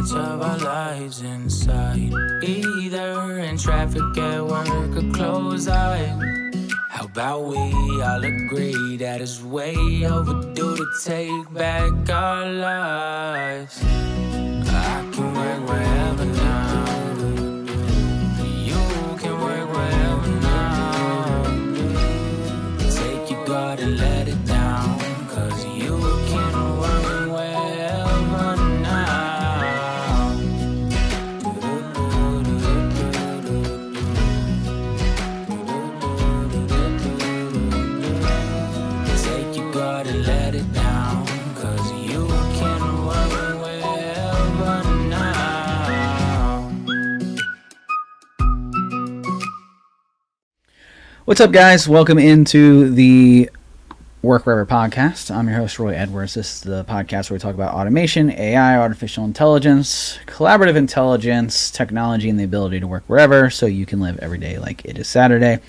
much of our lives inside, either in traffic at work or close eyes. How about we all agree that it's way overdue to take back our lives? I can work wherever now. You can work wherever now. Take your guard and let it down, 'cause you can work wherever now. Take your guard and let it down, 'cause you can work wherever now. What's up, guys? Welcome into the Work Wherever podcast. I'm your host, Roy Edwards. This is the podcast where we talk about automation, AI, artificial intelligence, collaborative intelligence, technology, and the ability to work wherever so you can live every day like it is Saturday.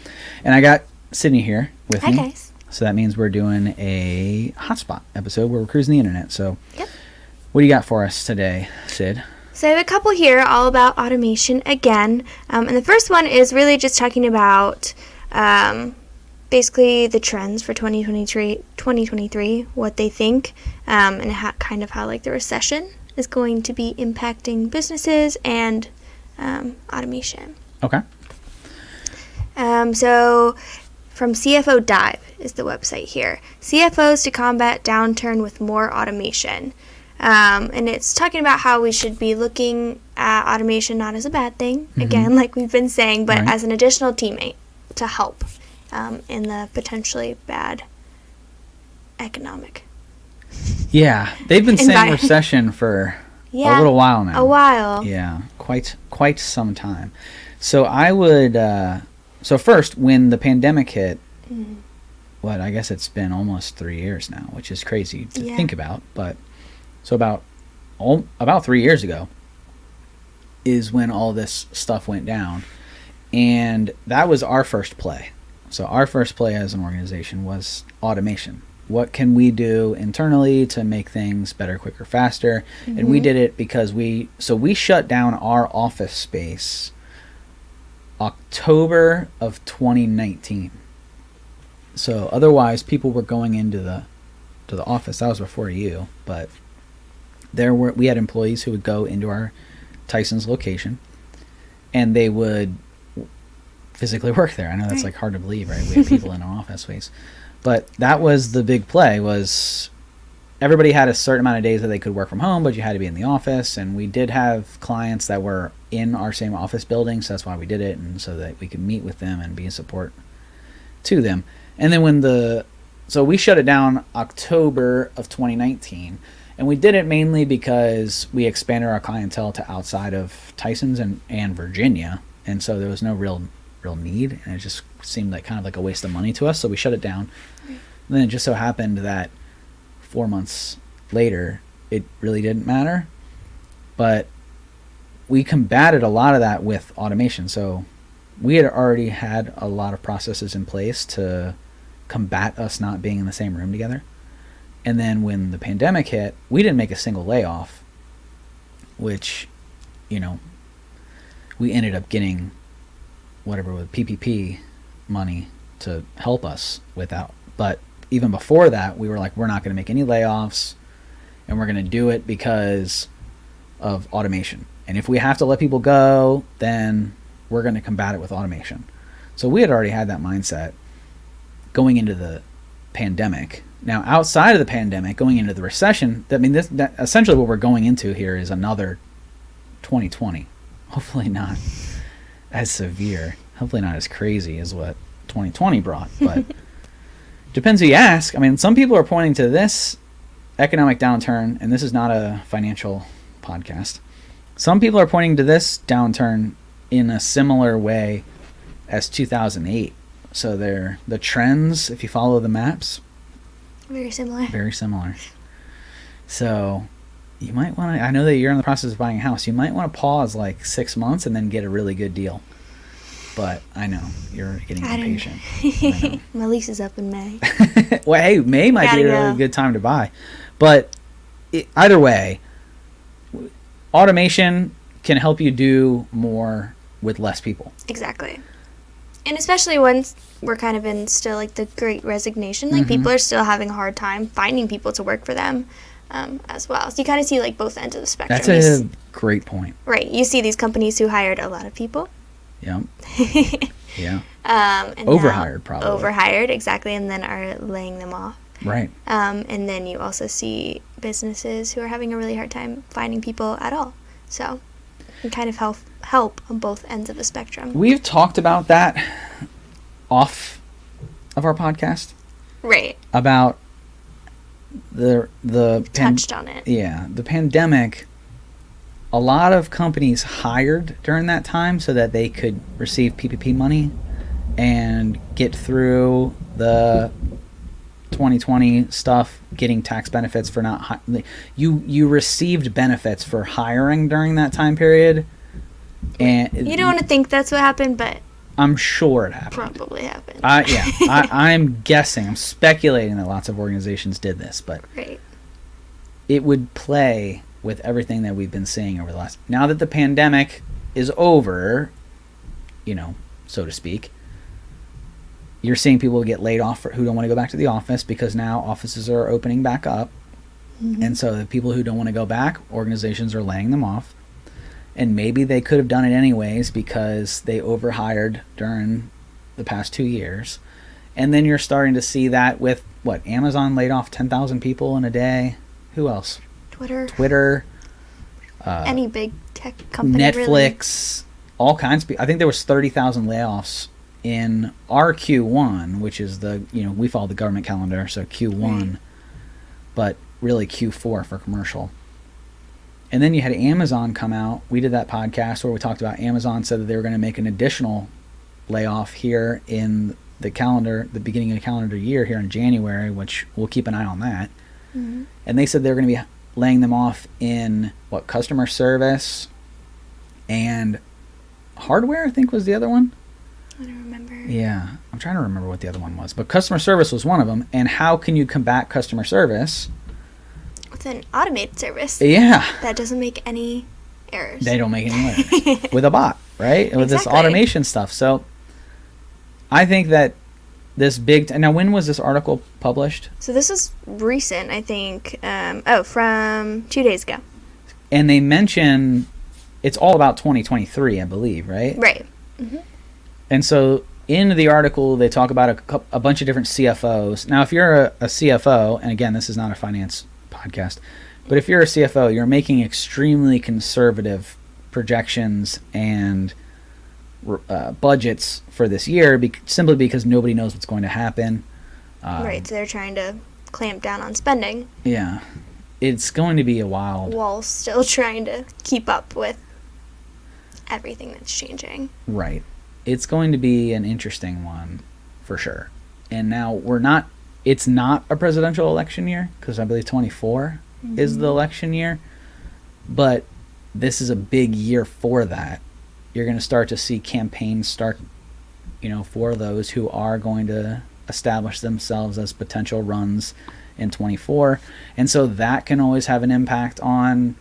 And I got Sydney here with me. Hi, guys. So that means we're doing a hotspot episode where we're cruising the internet. So Yep. what do you got for us today, Sid? So I have a couple here all about automation again. And the first one is really just talking about basically the trends for 2023, what they think, and kind of how like the recession is going to be impacting businesses and automation. Okay. So from CFO Dive is the website here. CFOs to combat downturn with more automation. And it's talking about how we should be looking at automation not as a bad thing, again, like we've been saying, but Right. as an additional teammate to help in the potentially bad economic. Yeah, they've been saying Environment. recession for a Yeah, little while now. a while. Yeah, quite some time. So I would. So first, when the pandemic hit, I guess it's been almost 3 years now, which is crazy to Yeah. think about. But so about 3 years ago is when all this stuff went down, and that was our first play. So our first play as an organization was automation. What can we do internally to make things better, quicker, faster? And we did it because we shut down our office space October of 2019. So otherwise people were going into the office. That was before you, but we had employees who would go into our Tyson's location and they would physically work there. I know that's like hard to believe, right? We have people in an office space. But that was the big play, was everybody had a certain amount of days that they could work from home, but you had to be in the office. And we did have clients that were in our same office building, so that's why we did it, and so that we could meet with them and be a support to them. And then so we shut it down October of 2019, and we did it mainly because we expanded our clientele to outside of Tyson's and Virginia, and so there was no real need, and it just seemed like kind of like a waste of money to us, so we shut it down. And then it just so happened that 4 months later it really didn't matter, but we combated a lot of that with automation. So we had already had a lot of processes in place to combat us not being in the same room together. And then when the pandemic hit, we didn't make a single layoff, which, we ended up getting whatever with PPP money to help us with that. But even before that, we were like, we're not going to make any layoffs, and we're going to do it because of automation. And if we have to let people go, then we're going to combat it with automation. So we had already had that mindset going into the pandemic. Now, outside of the pandemic, going into the recession, that essentially what we're going into here is another 2020. Hopefully not as severe, hopefully not as crazy as what 2020 brought, but depends who you ask. I mean, some people are pointing to this economic downturn, and this is not a financial podcast. Some people are pointing to this downturn in a similar way as 2008. So the trends, if you follow the maps, Very similar. very similar. So you might want to, I know that you're in the process of buying a house, you might want to pause like 6 months and then get a really good deal. But I know you're getting impatient. I know. My lease is up in May. Well, hey, May might be a really good time to buy. But either way, automation can help you do more with less people. Exactly. And especially once we're kind of in still like the Great Resignation, like people are still having a hard time finding people to work for them as well. So you kind of see like both ends of the spectrum. That's a great point. Right. You see these companies who hired a lot of people. Yeah. Yeah. And Overhired, probably. Overhired, exactly, and then are laying them off. Right. And then you also see businesses who are having a really hard time finding people at all. So it can kind of help on both ends of the spectrum. We've talked about that off of our podcast. Right. About the touched on it. Yeah, the pandemic. A lot of companies hired during that time so that they could receive PPP money and get through the 2020 stuff, getting tax benefits for not you received benefits for hiring during that time period, and you don't want to think that's what happened, but I'm sure it happened. Probably happened. I'm guessing, I'm speculating that lots of organizations did this, but right. It would play with everything that we've been seeing over the last. Now that the pandemic is over, so to speak, you're seeing people get laid off who don't want to go back to the office because now offices are opening back up. Mm-hmm. And so the people who don't want to go back, organizations are laying them off. And maybe they could have done it anyways because they overhired during the past 2 years. And then you're starting to see that with, Amazon laid off 10,000 people in a day. Who else? Twitter. Any big tech company, Netflix, really. All kinds of people. I think there was 30,000 layoffs in our Q1, which is we follow the government calendar, so Q1, right. But really Q4 for commercial. And then you had Amazon come out. We did that podcast where we talked about Amazon said that they were going to make an additional layoff here in the beginning of the calendar year here in January, which we'll keep an eye on that. Mm-hmm. And they said they were going to be laying them off in customer service and hardware, I think was the other one. I don't remember. Yeah, I'm trying to remember what the other one was. But customer service was one of them. And how can you combat customer service? With an automated service. Yeah. That doesn't make any errors. They don't make any errors. With a bot, right? Exactly. With this automation stuff. So I think that this now when was this article published? So this is recent, I think. From 2 days ago. And they mention it's all about 2023, I believe, right? Right. Mm-hmm. And so in the article, they talk about a bunch of different CFOs. Now, if you're a CFO, and again, this is not a finance podcast, but if you're a CFO, you're making extremely conservative projections and budgets for this year simply because nobody knows what's going to happen. Right, so they're trying to clamp down on spending. Yeah. It's going to be a wild... While still trying to keep up with everything that's changing. Right. It's going to be an interesting one for sure. And now it's not a presidential election year because I believe 24 is the election year. But this is a big year for that. You're going to start to see campaigns start, for those who are going to establish themselves as potential runs in 24. And so that can always have an impact on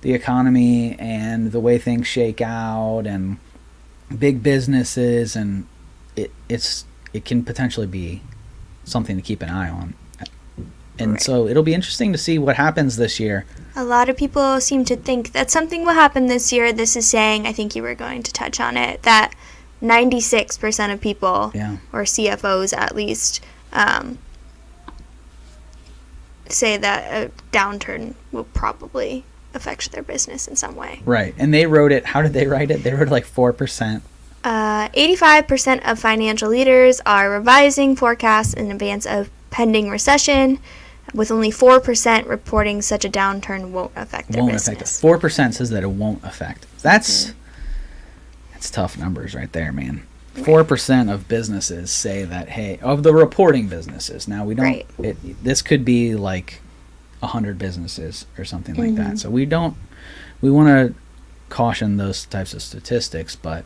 the economy and the way things shake out and big businesses, and it can potentially be something to keep an eye on. And right. So it'll be interesting to see what happens this year. A lot of people seem to think that something will happen this year. This is saying, I think you were going to touch on it, that 96% of people, or CFOs at least, say that a downturn will probably affect their business in some way. Right. And they wrote it, how did they write it? They wrote 4%. 85% of financial leaders are revising forecasts in advance of pending recession, with only 4% reporting such a downturn won't affect their business. 4% says that it won't affect. That's tough numbers right there, man. 4% of businesses say that, hey, of the reporting businesses. Now, we don't, this could be 100 businesses or something like that. So we want to caution those types of statistics, but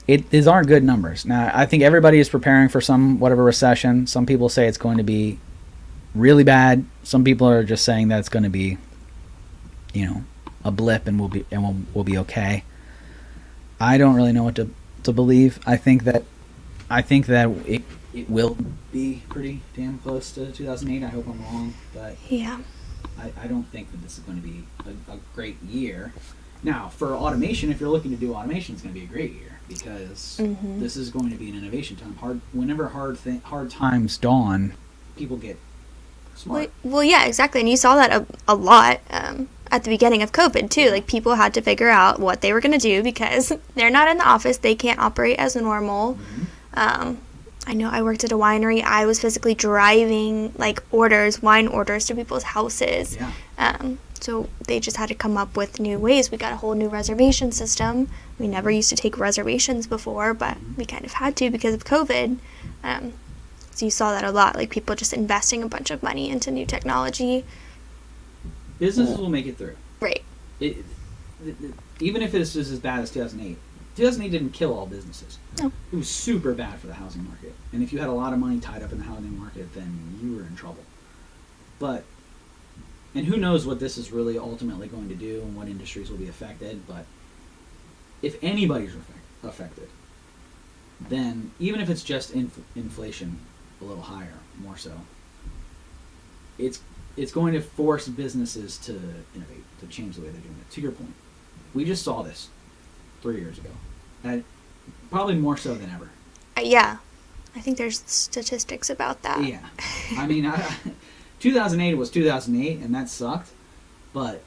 these aren't good numbers. Now, I think everybody is preparing for whatever recession. Some people say it's going to be really bad. Some people are just saying that it's going to be, a blip and we'll be okay. I don't really know what to believe. I think that it will be pretty damn close to 2008. I hope I'm wrong, but Yeah. I don't think that this is going to be a great year. Now, for automation, if you're looking to do automation, it's going to be a great year because this is going to be an innovation time. Whenever hard times dawn, people get smart. Well, yeah, exactly. And you saw that a lot at the beginning of COVID, too. Like, people had to figure out what they were going to do because they're not in the office. They can't operate as normal. I know I worked at a winery. I was physically driving, like, wine orders to people's houses. Yeah. So they just had to come up with new ways. We got a whole new reservation system. We never used to take reservations before, but we kind of had to because of COVID. So you saw that a lot, like people just investing a bunch of money into new technology. Businesses will make it through. Right. Even if it's just as bad as 2008. 2008 didn't kill all businesses. No. It was super bad for the housing market. And if you had a lot of money tied up in the housing market, then you were in trouble. And who knows what this is really ultimately going to do and what industries will be affected, but if anybody's affected, then even if it's just inflation a little higher, more so, it's going to force businesses to innovate, to change the way they're doing it. To your point, we just saw this 3 years ago, and probably more so than ever. Yeah, I think there's statistics about that. Yeah, I mean, 2008 was 2008, and that sucked, but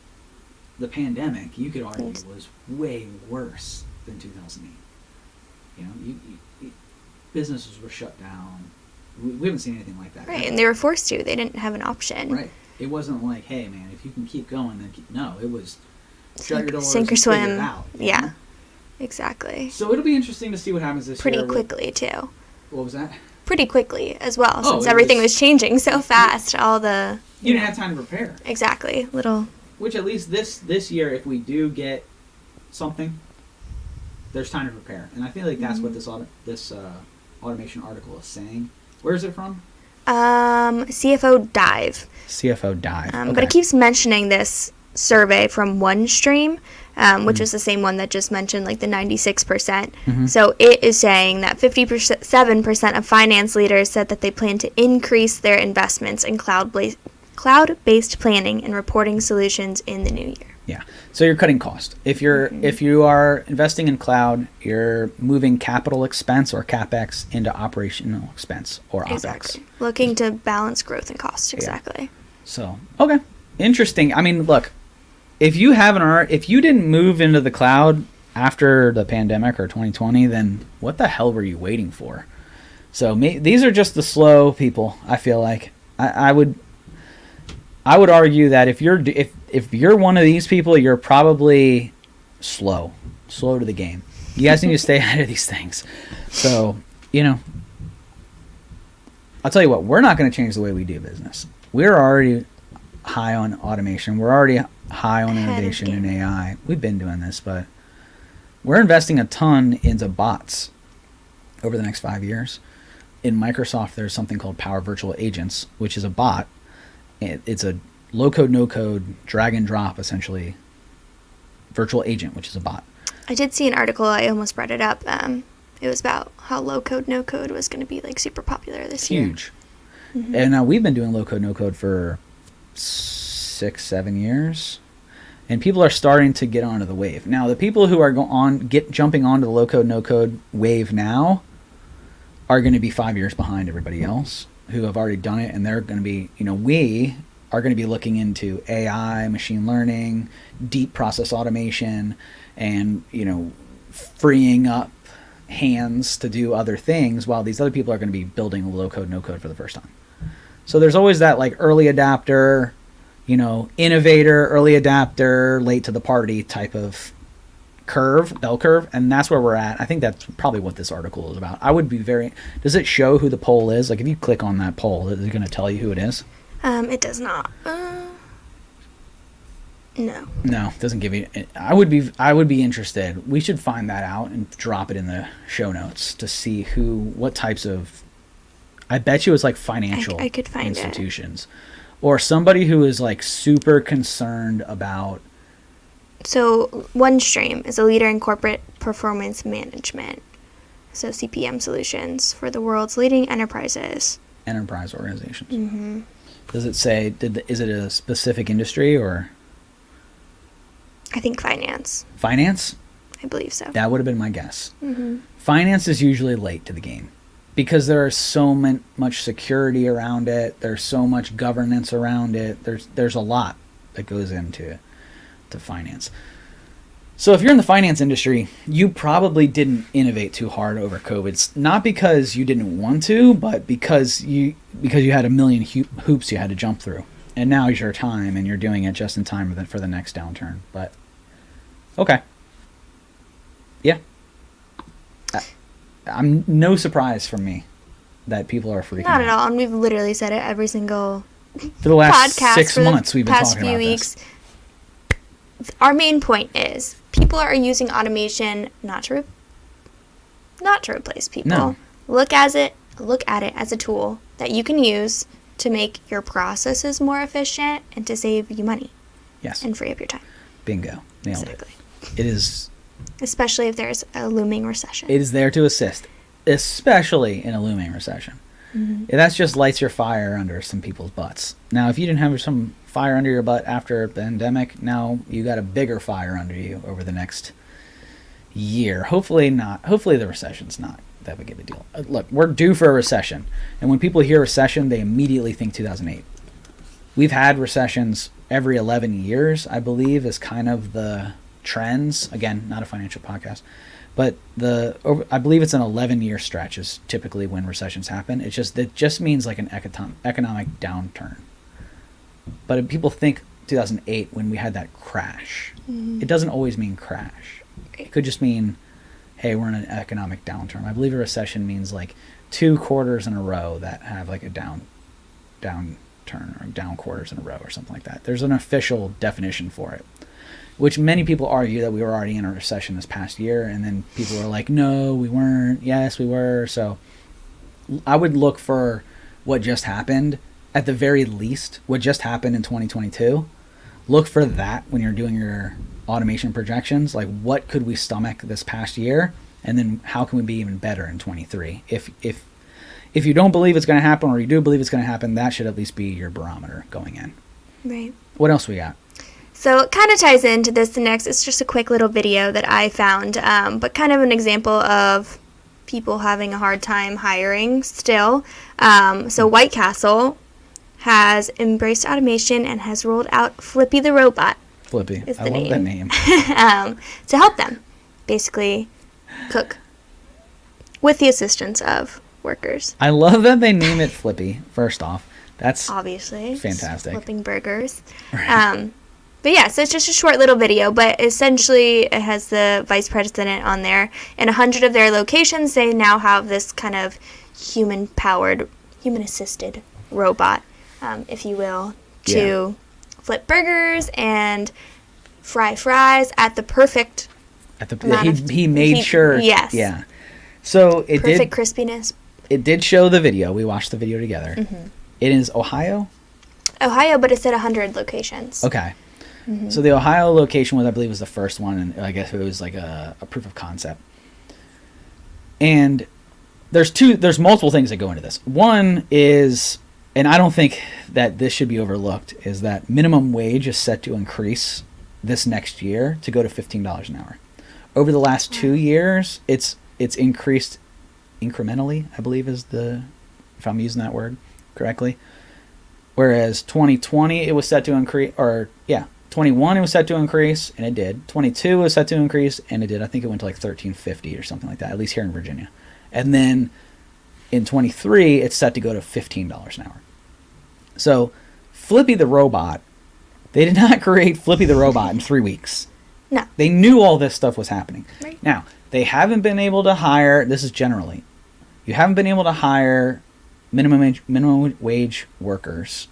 the pandemic, you could argue, was way worse than 2008. You know, businesses were shut down. We haven't seen anything like that. Right, and they were forced to. They didn't have an option. Right. It wasn't like, hey, man, if you can keep going, then keep... No, it was shut your doors sink or and figure swim. it out. Yeah, know? Exactly. So it'll be interesting to see what happens this year. Pretty quickly, too. What was that? Pretty quickly as well, since it everything was changing so fast. All the... You didn't have time to prepare. Exactly. Little... Which at least this year, if we do get something, there's time to prepare. And I feel like that's what this automation article is saying. Where is it from? CFO Dive. CFO Dive. Okay. But it keeps mentioning this survey from OneStream, which is the same one that just mentioned like the 96%. So it is saying that 57% of finance leaders said that they plan to increase their investments in cloud-based planning and reporting solutions in the new year. Yeah. So you're cutting cost. If you are investing in cloud, you're moving capital expense or CapEx into operational expense or OpEx. Exactly. Looking to balance growth and cost. Exactly. Yeah. So, okay. Interesting. I mean, look, if you didn't move into the cloud after the pandemic or 2020, then what the hell were you waiting for? So these are just the slow people, I feel like. I would argue that if you're one of these people, you're probably slow to the game. You guys need to stay ahead of these things. So, I'll tell you what, we're not going to change the way we do business. We're already high on automation. We're already high on innovation in AI. We've been doing this, but we're investing a ton into bots over the next 5 years. In Microsoft, there's something called Power Virtual Agents, which is a bot. It's a low-code, no-code, drag-and-drop, essentially, virtual agent, which is a bot. I did see an article. I almost brought it up. It was about how low-code, no-code was going to be like super popular this year. Huge. And we've been doing low-code, no-code for 6-7 years, and people are starting to get onto the wave. Now, the people who are jumping onto the low-code, no-code wave now are going to be 5 years behind everybody else who have already done it, and they're going to be, we are going to be looking into AI, machine learning, deep process automation, and, freeing up hands to do other things while these other people are going to be building low-code, no-code for the first time. So there's always that like early adapter, innovator, early adapter, late to the party type of bell curve, and that's where we're at. I think that's probably what this article is about. Does it show who the poll is? Like if you click on that poll, is it going to tell you who it is? It does not. No. No, it doesn't give you. I would be interested. We should find that out and drop it in the show notes to see what types of. I bet you it's like financial I could find institutions, or somebody who is like super concerned about So OneStream is a leader in corporate performance management. So CPM solutions for the world's leading enterprises. Enterprise organizations. Mm-hmm. Does it say, is it a specific industry or? I think finance. Finance? I believe so. That would have been my guess. Mm-hmm. Finance is usually late to the game because there is so much security around it. There's so much governance around it. There's a lot that goes into finance. So if you're in the finance industry, you probably didn't innovate too hard over COVID. It's not because you didn't want to, but because you had a million hoops you had to jump through. And now is your time, and you're doing it just in time for the next downturn. But okay. Yeah. I'm no surprise from me that people are freaking out. Not at all. And we've literally said it every single for the last podcast 6 months we've been past talking few about weeks. this. Our main point is people are using automation not to replace people. No. Look at it as a tool that you can use to make your processes more efficient and to save you money. Yes. And free up your time. Bingo. Nailed Exactly. it. It is. Especially if there's a looming recession. It is there to assist, especially in a looming recession. Mm-hmm. That's just lights your fire under some people's butts. Now, if you didn't have some fire under your butt after a pandemic, now you got a bigger fire under you over the next year. Hopefully not. Hopefully the recession's not that big of a deal. Look, we're due for a recession. And when people hear recession, they immediately think 2008. We've had recessions every 11 years, I believe, is kind of the trends. Again, not a financial podcast. But I believe it's an 11-year stretch is typically when recessions happen. It just means like an economic downturn. But people think 2008 when we had that crash. Mm-hmm. It doesn't always mean crash. It could just mean, hey, we're in an economic downturn. I believe a recession means like 2 quarters in a row that have like a downturn or down quarters in a row or something like that. There's an official definition for it, which many people argue that we were already in a recession this past year, and then people were like, no, we weren't. Yes, we were. So I would look for what just happened. At the very least, what just happened in 2022, look for that when you're doing your automation projections. Like, what could we stomach this past year? And then how can we be even better in 23? If you don't believe it's going to happen, or you do believe it's going to happen, that should at least be your barometer going in. Right. What else we got? So it kind of ties into this next. It's just a quick little video that I found, but kind of an example of people having a hard time hiring still. So White Castle has embraced automation and has rolled out Flippy the Robot. Flippy. I love that name. To help them basically cook with the assistance of workers. I love that they name it Flippy, first off. That's obviously fantastic. Flipping burgers. Right. But yeah, so it's just a short little video, but essentially it has the vice president on there. In 100 of their locations, they now have this kind of human-powered, human-assisted robot, if you will, to flip burgers and fry fries at the perfect he made sure. Yes. Yeah. So it perfect crispiness. It did show the video. We watched the video together. Mm-hmm. It is Ohio, but it's at 100 locations. Okay. Mm-hmm. So the Ohio location I believe was the first one, and I guess it was like a proof of concept. And there's multiple things that go into this. One is, and I don't think that this should be overlooked, is that minimum wage is set to increase this next year to go to $15 an hour. Over the last 2 years, it's increased incrementally, I believe is if I'm using that word correctly. Whereas 2020 it was set to increase, 21 it was set to increase, and it did. 22 was set to increase, and it did. I think it went to like $13.50 or something like that, at least here in Virginia. And then in 23 it's set to go to $15 an hour. So Flippy the Robot, they did not create Flippy the Robot in 3 weeks. No. They knew all this stuff was happening. Right. Now, they haven't been able to hire, this is generally, you haven't been able to hire minimum wage workers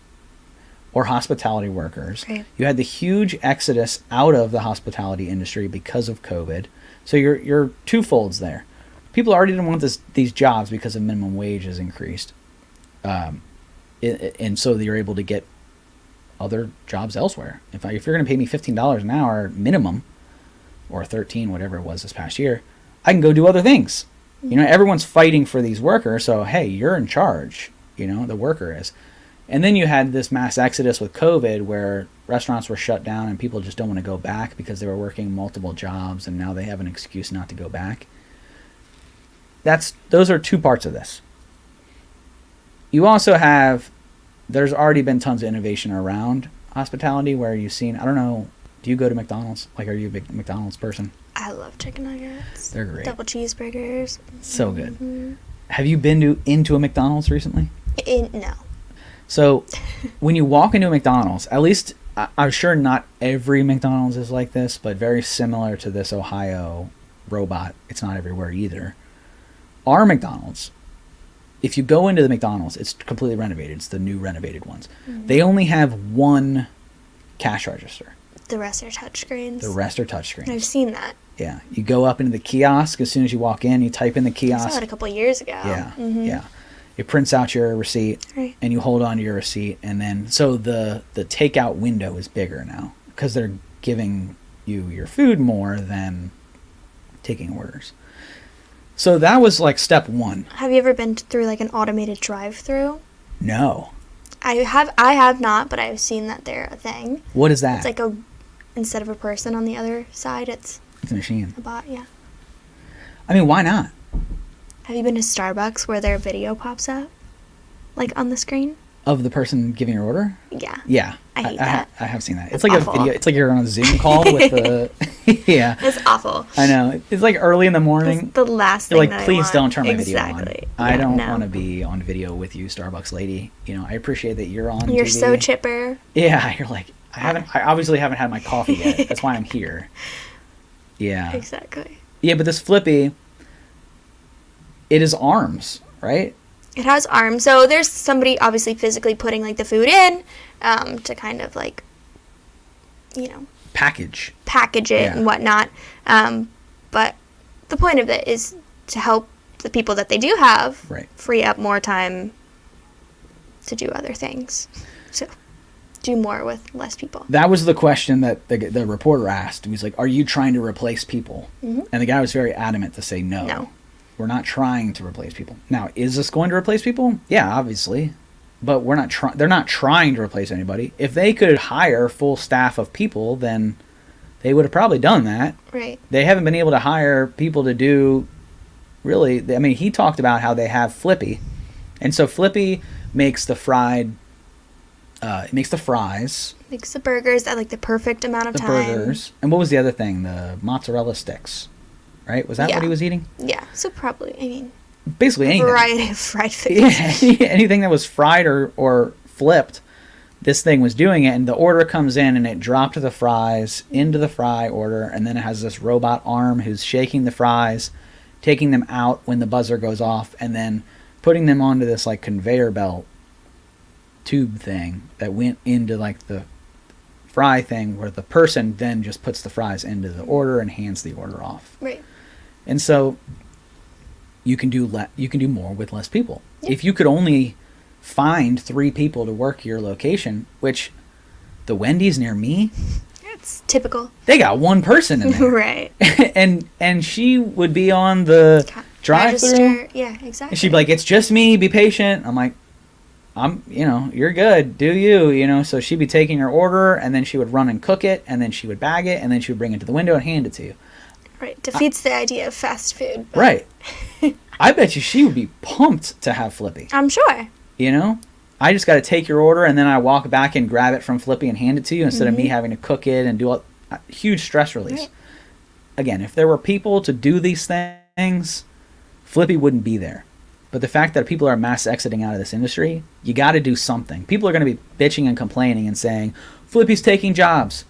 or hospitality workers. Right. You had the huge exodus out of the hospitality industry because of COVID. So you're twofolds there. People already didn't want these jobs because of minimum wage has increased. And so you're able to get other jobs elsewhere. If you're going to pay me $15 an hour minimum, or 13, whatever it was this past year, I can go do other things. You know, everyone's fighting for these workers, so hey, you're in charge. You know, the worker is. And then you had this mass exodus with COVID where restaurants were shut down and people just don't want to go back because they were working multiple jobs and now they have an excuse not to go back. Those are two parts of this. You also have, there's already been tons of innovation around hospitality where you've seen, I don't know, do you go to McDonald's? Like, are you a big McDonald's person? I love chicken nuggets. They're great. Double cheeseburgers. So good. Have you been into a McDonald's recently? No. So when you walk into a McDonald's, at least I'm sure not every McDonald's is like this, but very similar to this Ohio robot. It's not everywhere either. Our McDonald's, if you go into the McDonald's, it's completely renovated. It's the new renovated ones. They only have one cash register. The rest are touchscreens. The rest are touchscreens. I've seen that. Yeah. You go up into the kiosk as soon as you walk in. You type in the kiosk. I saw it a couple of years ago. Yeah. Yeah. It prints out your receipt, Right. and you hold on to your receipt, and then so the takeout window is bigger now because they're giving you your food more than taking orders. So that was like step one. Have you ever been through like an automated drive-through? No. I have not, but I've seen that they're a thing. What is that? It's like instead of a person on the other side, it's It's a machine. a bot, yeah. I mean, why not? Have you been to Starbucks where their video pops up? Like on the screen? Of the person giving your order? Yeah. Yeah. I hate that. I have seen that. It's It's like awful. a video. It's like you're on a Zoom call with the... Yeah. It's awful. I know. It's like early in the morning. It's the last thing You're like, that I please want. don't turn my Exactly. video on. I Yeah, don't no. want to be on video with you, Starbucks lady. You know, I appreciate that you're on You're TV. so chipper. Yeah, you're like, I obviously haven't had my coffee yet. That's why I'm here. Yeah. Exactly. Yeah, but this Flippy, it is arms, right? It has arms. So there's somebody obviously physically putting like the food in to kind of like, you know, Package. package it Yeah. and whatnot. But the point of it is to help the people that they do have Right. free up more time to do other things. So do more with less people. That was the question that the reporter asked. He was like, are you trying to replace people? Mhm. And the guy was very adamant to say no. No. We're not trying to replace people. Now, is this going to replace people? Yeah, obviously. But we're not they're not trying to replace anybody. If they could hire full staff of people, then they would have probably done that. Right. They haven't been able to hire people to do really, I mean, he talked about how they have Flippy. And so Flippy makes the fried it makes the fries, Makes the burgers at like the perfect amount of the time. burgers, and what was the other thing? The mozzarella sticks, right? Was that Yeah. what he was eating? Yeah. So probably, I mean, Basically anything. variety of fried food. Yeah, anything that was fried or flipped, this thing was doing it. And the order comes in, and it dropped the fries into the fry order, and then it has this robot arm who's shaking the fries, taking them out when the buzzer goes off, and then putting them onto this like conveyor belt tube thing that went into like the fry thing, where the person then just puts the fries into the order and hands the order off. Right. And so you can do more with less people. Yep. If you could only find 3 people to work your location, which the Wendy's near me, It's typical. they got 1 person in there. Right. and she would be on the drive-through. Register. Yeah, exactly. And she'd be like, "It's just me, be patient." I'm like, you're good, do you, so she'd be taking her order, and then she would run and cook it, and then she would bag it, and then she would bring it to the window and hand it to you. Right. Defeats the idea of fast food. but Right. I bet you she would be pumped to have Flippy. I'm sure. I just got to take your order, and then I walk back and grab it from Flippy and hand it to you instead of me having to cook it and do a huge stress release. Right. Again, if there were people to do these things, Flippy wouldn't be there. But the fact that people are mass exiting out of this industry, you got to do something. People are going to be bitching and complaining and saying, Flippy's taking jobs.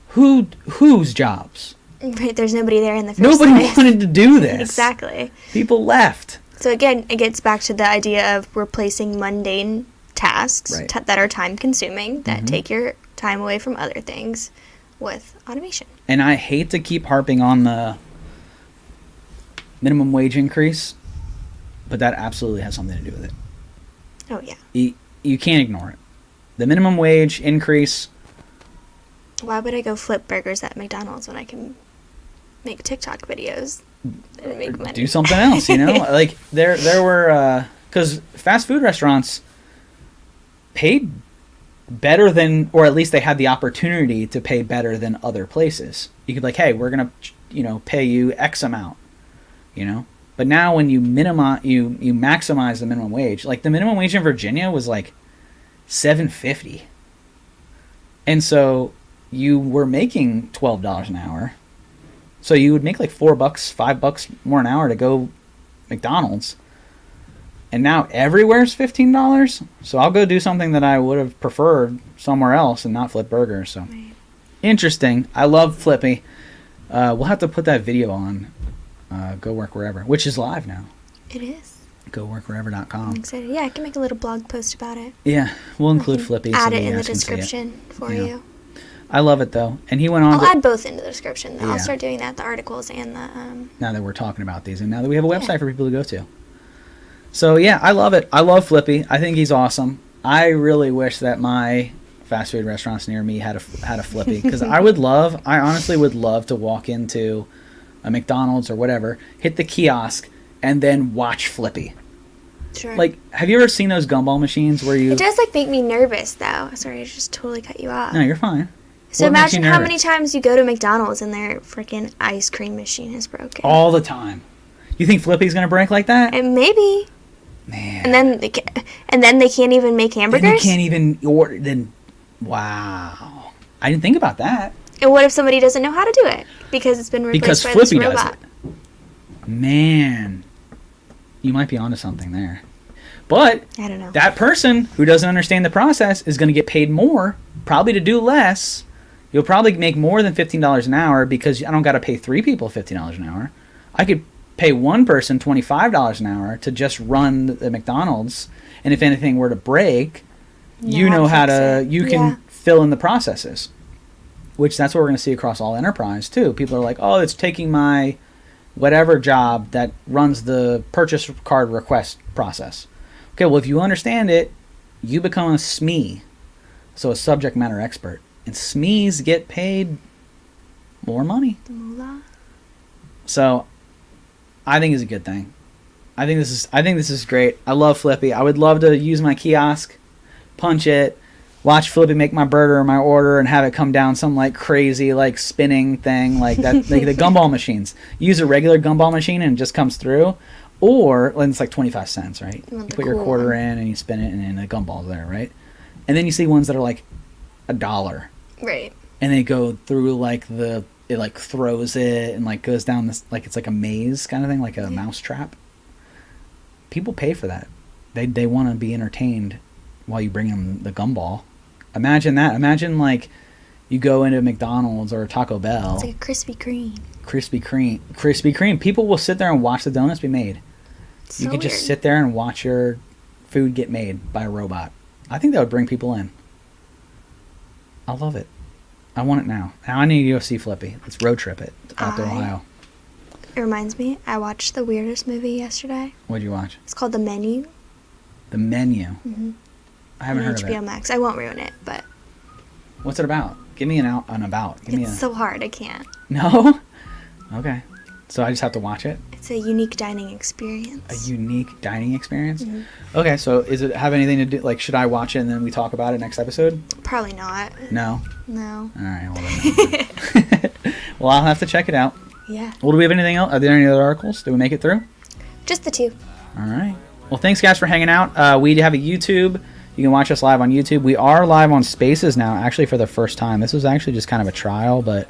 Whose jobs? Right. There's nobody there in the first Nobody place. wanted to do this. Exactly. People left. So again, it gets back to the idea of replacing mundane tasks Right. that are time consuming, that take your time away from other things with automation. And I hate to keep harping on the minimum wage increase, but that absolutely has something to do with it. Oh yeah. You can't ignore it. The minimum wage increase. Why would I go flip burgers at McDonald's when I can make TikTok videos and make money? Do something else, you know? Like, there were, because fast food restaurants paid better than, or at least they had the opportunity to pay better than other places. You could like, hey, we're going to, pay you X amount, But now when you you maximize the minimum wage, like the minimum wage in Virginia was like $7.50. And so you were making $12 an hour. So you would make like $4, $5 more an hour to go McDonald's. And now everywhere's $15. So I'll go do something that I would have preferred somewhere else and not flip burgers. So interesting. I love Flippy. We'll have to put that video on Go Work Wherever, which is live now. It is. GoWorkWherever.com. I'm excited. Yeah, I can make a little blog post about it. Yeah, we'll include Flippy. Add so it in the guys can see it. description for you. I love it though, and he went on. I'll add both into the description. Yeah. I'll start doing that, the articles and the. Now that we're talking about these, and now that we have a website for people to go to. So yeah, I love it. I love Flippy. I think he's awesome. I really wish that my fast food restaurants near me had a Flippy, because I honestly would love to walk into a McDonald's or whatever, hit the kiosk, and then watch Flippy. Sure. Like, have you ever seen those gumball machines where you... It does, like, make me nervous, though. Sorry, I just totally cut you off. No, you're fine. So What makes you imagine how nervous? many times you go to McDonald's and their freaking ice cream machine is broken. All the time. You think Flippy's going to break like that? And maybe. Man. And then they can't even make hamburgers? Then you can't even order... Then, wow. I didn't think about that. And what if somebody doesn't know how to do it? Because it's been replaced by Flippy this does robot. it. Man. You might be onto something there. But I don't know. that person who doesn't understand the process is going to get paid more, probably to do less. You'll probably make more than $15 an hour, because I don't got to pay 3 people $15 an hour. I could pay one person $25 an hour to just run the McDonald's, and if anything were to break, you know how to, you can fill in the processes, which that's what we're going to see across all enterprise too. People are like, oh, it's taking my whatever job that runs the purchase card request process. Okay, well, if you understand it, you become a SME, so a subject matter expert. And SMEs get paid more money. The moolah. So I think it's a good thing. I think this is great. I love Flippy. I would love to use my kiosk, punch it, watch Flippy make my burger or my order, and have it come down some like crazy like spinning thing like that. Like the gumball machines. You use a regular gumball machine and it just comes through. Or it's like 25 cents, right? You put your quarter in and you spin it, and then the gumball's there, right? And then you see ones that are like $1. Right. And they go through like it like throws it and like goes down this, like it's like a maze kind of thing, like a mouse trap. People pay for that. They want to be entertained while you bring them the gumball. Imagine that. Imagine like you go into McDonald's or Taco Bell. It's like a Krispy Kreme. Krispy Kreme. People will sit there and watch the donuts be made. It's You so could weird. just sit there and watch your food get made by a robot. I think that would bring people in. I love it. I want it now. Now I need to go see Flippy. Let's road trip it out to Ohio. It reminds me, I watched the weirdest movie yesterday. What'd you watch? It's called The Menu. The Menu. Mm-hmm. I haven't on heard of HBO it. Max. I won't ruin it, but What's it about? Give me an about. Give me it's so hard. I can't. No? Okay. So I just have to watch it? It's a unique dining experience. A unique dining experience? Mm-hmm. Okay, so is it have anything to do, like, should I watch it and then we talk about it next episode? Probably not. No? No. All right, well then. Well, I'll have to check it out. Yeah. Well, do we have anything else? Are there any other articles? Did we make it through? Just the 2. All right. Well, thanks, guys, for hanging out. We have a YouTube. You can watch us live on YouTube. We are live on Spaces now, actually, for the first time. This was actually just kind of a trial, but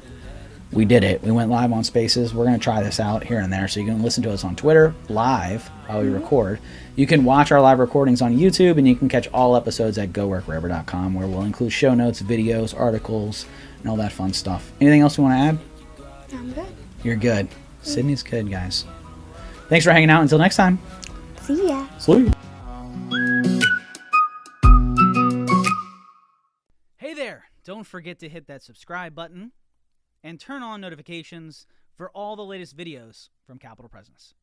we did it. We went live on Spaces. We're going to try this out here and there, so you can listen to us on Twitter live while we record. You can watch our live recordings on YouTube, and you can catch all episodes at GoWorkWherever.com, where we'll include show notes, videos, articles, and all that fun stuff. Anything else you want to add? I'm good. You're good. Sydney's good, guys. Thanks for hanging out. Until next time. See ya. Salute. Hey there! Don't forget to hit that subscribe button and turn on notifications for all the latest videos from Capital Presence.